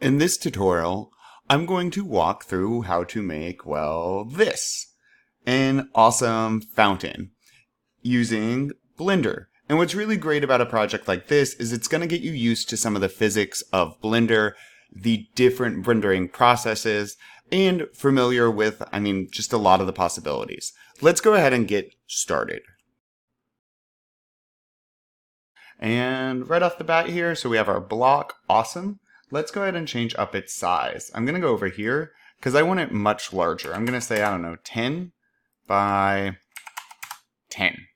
In this tutorial, I'm going to walk through how to make, well, this. An awesome fountain using Blender. And what's really great about a project like this is it's going to get you used to some of the physics of Blender, the different rendering processes, and familiar with, just a lot of the possibilities. Let's go ahead and get started. And right off the bat here, so we have our block, awesome. Let's go ahead and change up its size. I'm gonna go over here because I want it much larger. I'm gonna say, I don't know, 10 by 10.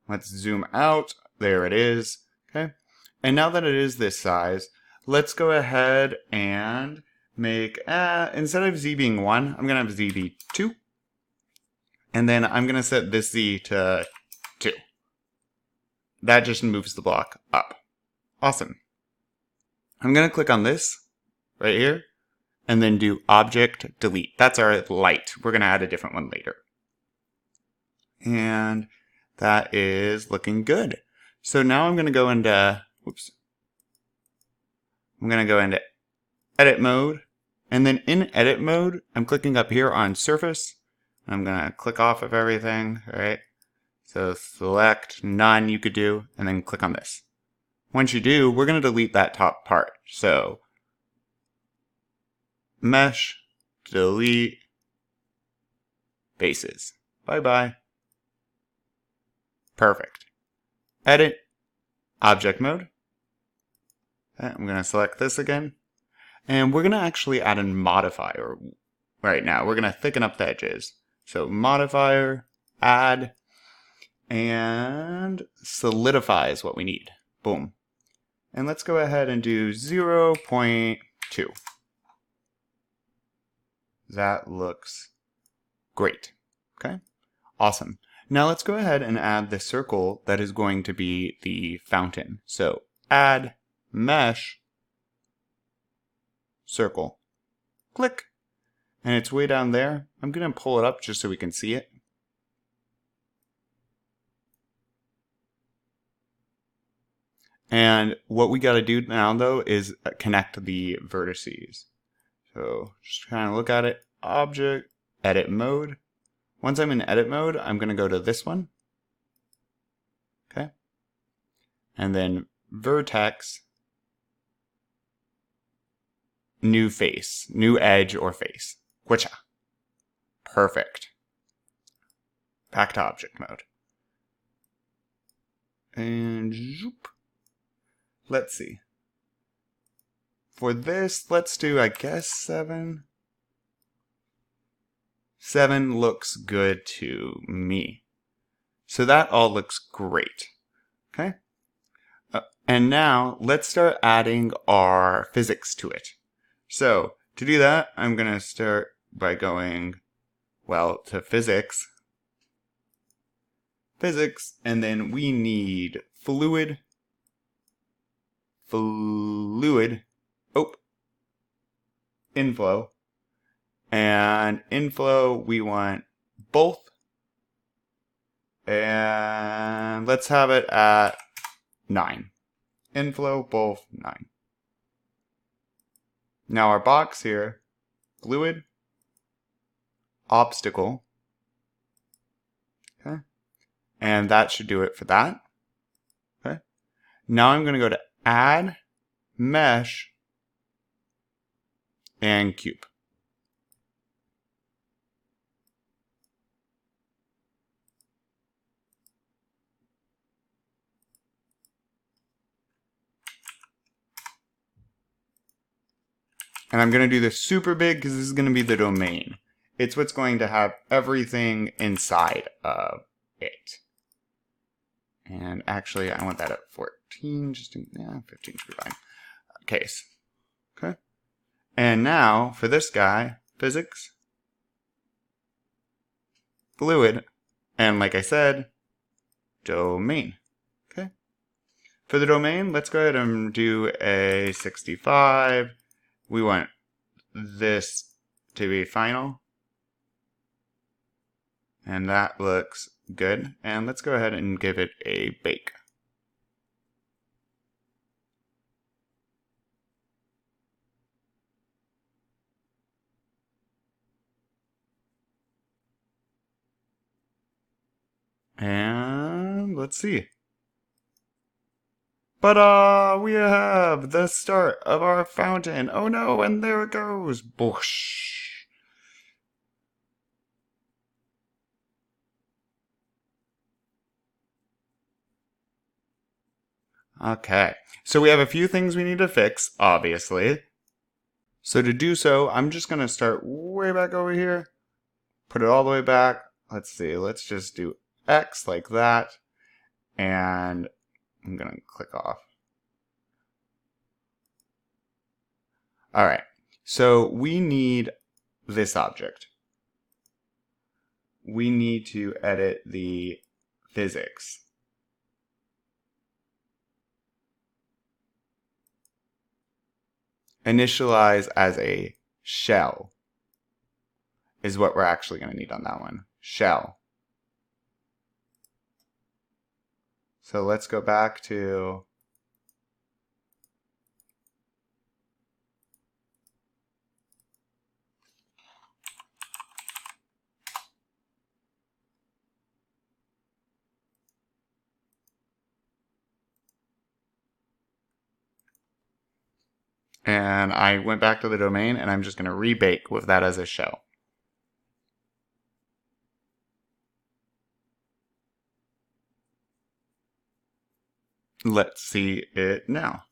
Let's zoom out, there it is, okay? And now that it is this size, let's go ahead and make, instead of Z being 1, I'm gonna have Z be 2. And then I'm gonna set this Z to 2. That just moves the block up. Awesome. I'm going to click on this right here and then do object delete. That's our light. We're going to add a different one later. And that is looking good. So now I'm going to go into, I'm going to go into edit mode. And then in edit mode, I'm clicking up here on surface. I'm going to click off of everything, all right? So select none you could do, and then click on this. Once you do, we're going to delete that top part. So mesh, delete, bases. Bye-bye. Perfect. Edit, object mode. Okay, I'm going to select this again. And we're going to actually add a modifier right now. We're going to thicken up the edges. So modifier, add, and solidify is what we need. Boom. And let's go ahead and do 0.2. That looks great. Okay, awesome. Now let's go ahead and add the circle that is going to be the fountain. So add mesh circle. Click. And it's way down there. I'm going to pull it up just so we can see it. And what we got to do now, though, is connect the vertices. So just kind of look at it. Object, edit mode. Once I'm in edit mode, I'm going to go to this one. Okay. And then vertex, new face, new edge or face. Whicha. Perfect. Back to object mode. And zoop. Let's see. For this, let's do, I guess, 7. 7 looks good to me. So that all looks great. Okay? And now, let's start adding our physics to it. So, to do that, I'm going to start by going, well, to physics. Physics, and then we need fluid. Inflow. And inflow, we want both. And let's have it at 9. Inflow, both, 9. Now our box here, fluid, obstacle. Okay. And that should do it for that. Okay. Now I'm going to go to add, mesh, and cube. And I'm going to do this super big because this is going to be the domain. It's what's going to have everything inside of it. And actually, I want that at 14, just in, 15 should be fine. Case. Okay. And now, for this guy, physics, fluid, and like I said, domain. Okay. For the domain, let's go ahead and do a 65. We want this to be final. And that looks good. And let's go ahead and give it a bake. And let's see. But we have the start of our fountain. Oh no, and there it goes. Boosh. Okay, so we have a few things we need to fix, obviously. So to do so, I'm just going to start way back over here, put it all the way back. Let's see, let's just do X like that, and I'm going to click off. All right, so we need this object. We need to edit the physics. Initialize as a shell is what we're actually going to need on that one. Shell. So let's go back to and I went back to the domain and I'm just going to rebake with that as a shell. Let's see it now.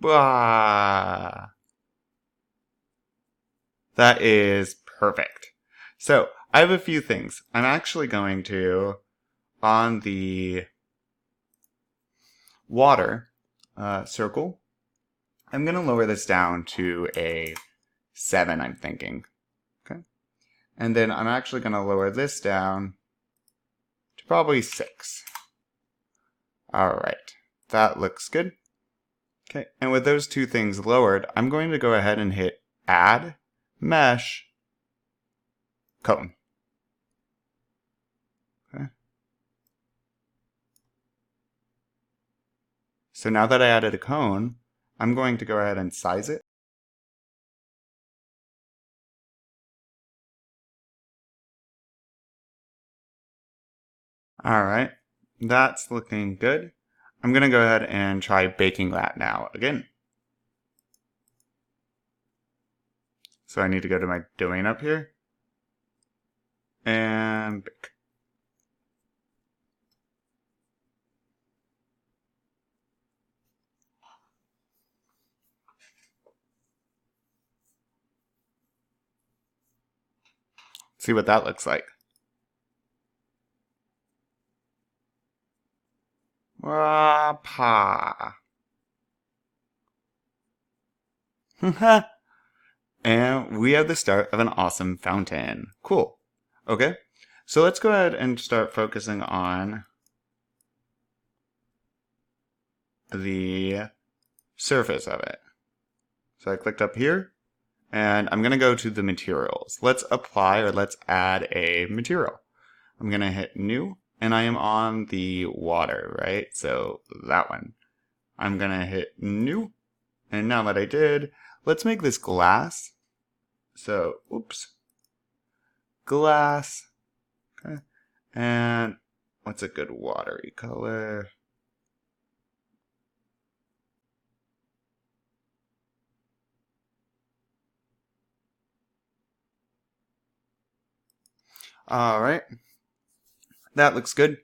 Blah. That is perfect. So I have a few things. I'm actually going to, on the water circle, I'm going to lower this down to a 7, I'm thinking. Okay. And then I'm actually going to lower this down to probably 6. All right. That looks good. Okay. And with those two things lowered, I'm going to go ahead and hit Add Mesh Cone. Okay. So now that I added a cone, I'm going to go ahead and size it. All right, that's looking good. I'm going to go ahead and try baking that now again. So I need to go to my domain up here and bake. See what that looks like. Pa. And we have the start of an awesome fountain. Cool. Okay, so let's go ahead and start focusing on the surface of it. So I clicked up here, and I'm going to go to the materials. Let's apply or let's add a material. I'm going to hit new, and I am on the water, right? So that one. I'm going to hit new, and now that I did, let's make this glass. So, oops. Glass. Okay. And what's a good watery color? All right. That looks good.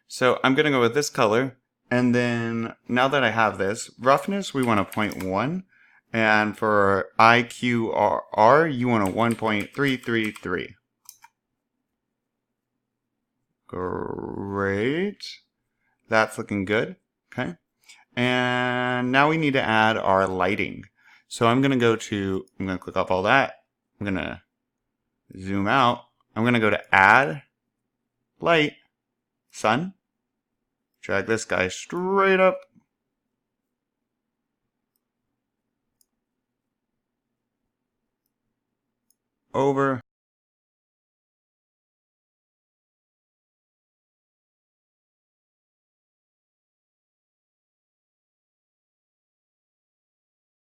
So I'm going to go with this color. And then now that I have this, roughness, we want a 0.1. And for IQR, you want a 1.333. Great. That's looking good. Okay. And now we need to add our lighting. So I'm going to click off all that. I'm going to zoom out. I'm going to go to add light, sun. Drag this guy straight up. Over.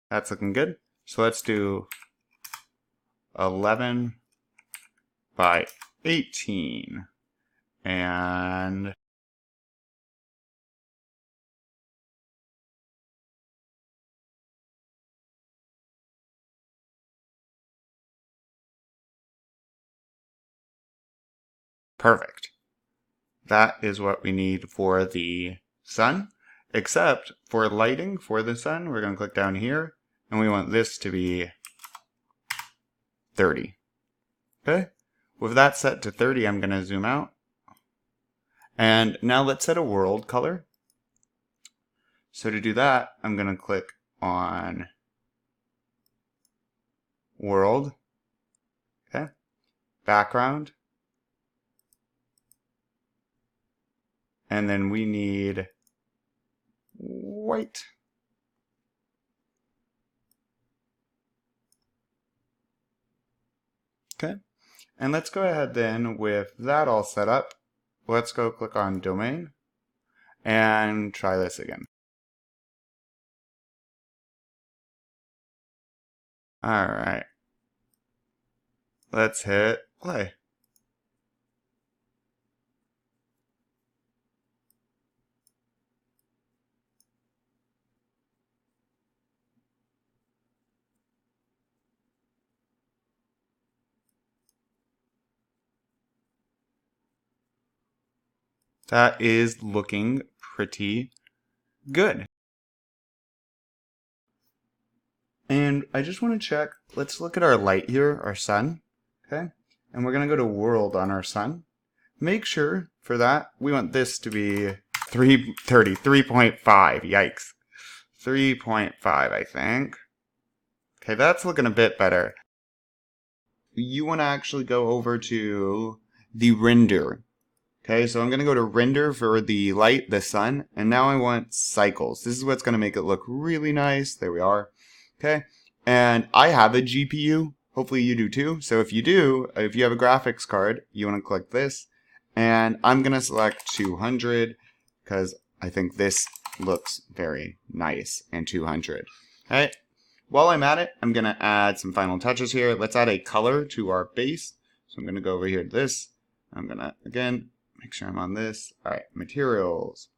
That's looking good. So let's do 11 by 18. And perfect. That is what we need for the sun. Except for lighting for the sun, we're going to click down here, and we want this to be 30. Okay? With that set to 30, I'm going to zoom out. And now let's set a world color. So to do that, I'm going to click on world. Okay? Background. And then we need white. Okay. And let's go ahead then with that all set up. Let's go click on domain and try this again. All right. Let's hit play. That is looking pretty good. And I just want to check, let's look at our light here, our sun, okay? And we're going to go to world on our sun. Make sure for that, we want this to be 3.5, yikes. 3.5, I think. Okay, that's looking a bit better. You want to actually go over to the render. Okay, so I'm going to go to render for the light, the sun, and now I want cycles. This is what's going to make it look really nice. There we are. Okay, and I have a GPU. Hopefully you do too. So if you do, if you have a graphics card, you want to click this. And I'm going to select 200 because I think this looks very nice and 200. Okay, while I'm at it, I'm going to add some final touches here. Let's add a color to our base. So I'm going to go over here to this. I'm going to, again, make sure I'm on this. All right, materials.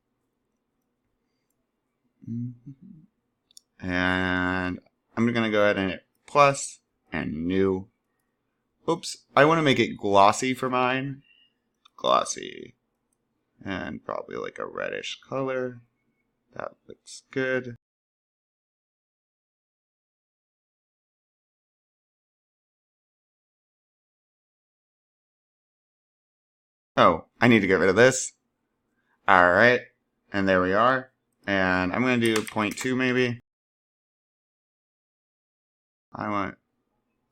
And I'm going to go ahead and hit plus and new. Oops, I want to make it glossy for mine. Glossy. And probably like a reddish color. That looks good. Oh, I need to get rid of this. All right, and there we are. And I'm going to do 0.2 maybe. I want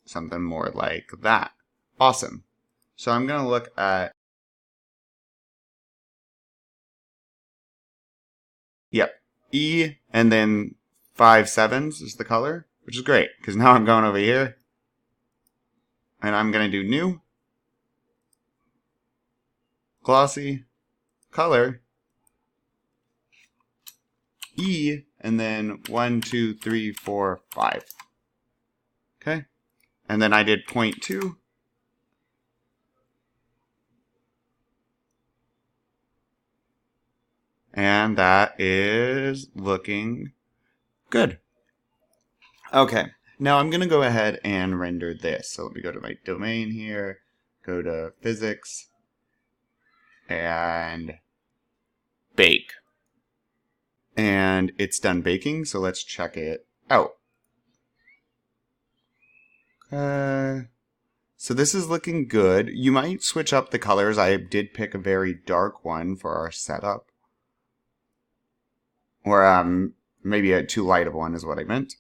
something more like that. Awesome. So I'm going to look at, yep, E and then 5/7 is the color, which is great because now I'm going over here and I'm going to do new, glossy, color, E, and then 1, 2, 3, 4, 5. Okay. And then I did 0.2. And that is looking good. Okay, now I'm going to go ahead and render this. So let me go to my domain here, go to physics, and bake. And it's done baking, so let's check it out. So this is looking good. You might switch up the colors. I did pick a very dark one for our setup. Or maybe a too light of one is what I meant.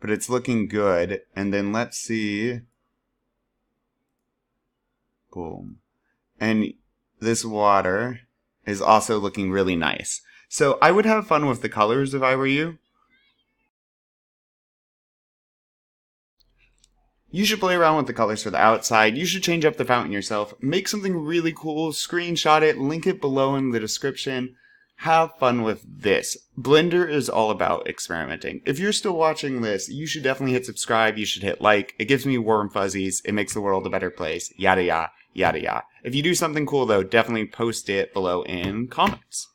But it's looking good. And then let's see. Boom. And this water is also looking really nice. So I would have fun with the colors if I were you. You should play around with the colors for the outside. You should change up the fountain yourself. Make something really cool, screenshot it, link it below in the description. have fun with this. Blender is all about experimenting. If you're still watching this, you should definitely hit subscribe. You should hit like. It gives me warm fuzzies. It makes the world a better place. Yada, yada, yada, yada. If you do something cool, though, definitely post it below in comments.